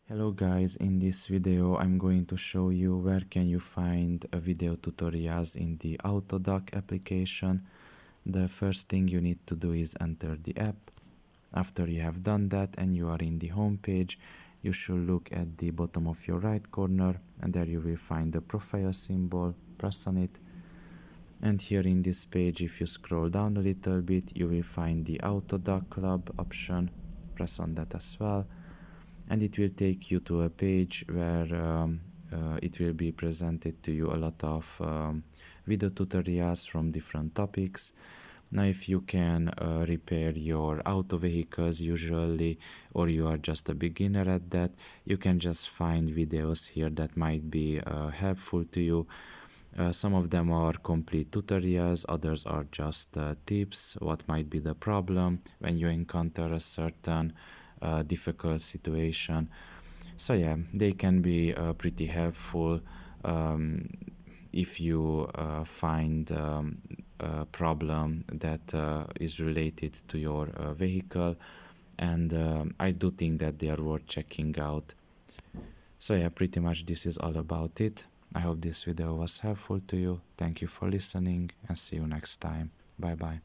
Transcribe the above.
Hello guys, in this video I'm going to show you where can you find video tutorials in the AutoDoc application. The first thing you need to do is enter the app. After you have done that and you are in the home page, you should look at the bottom of your right corner and there you will find the profile symbol. Press on it. And here in this page, if you scroll down a little bit, you will find the AutoDoc Club option. Press on that as well. And it will take you to a page where it will be presented to you a lot of video tutorials from different topics. Now if you can repair your auto vehicles usually, or you are just a beginner at that, you can just find videos here that might be helpful to you. Some of them are complete tutorials, others are just tips, what might be the problem when you encounter a certain difficult situation. So yeah, they can be pretty helpful if you find a problem that is related to your vehicle, and I do think that they are worth checking out. So yeah, pretty much this is all about it. I hope this video was helpful to you. Thank you for listening and see you next time. Bye bye.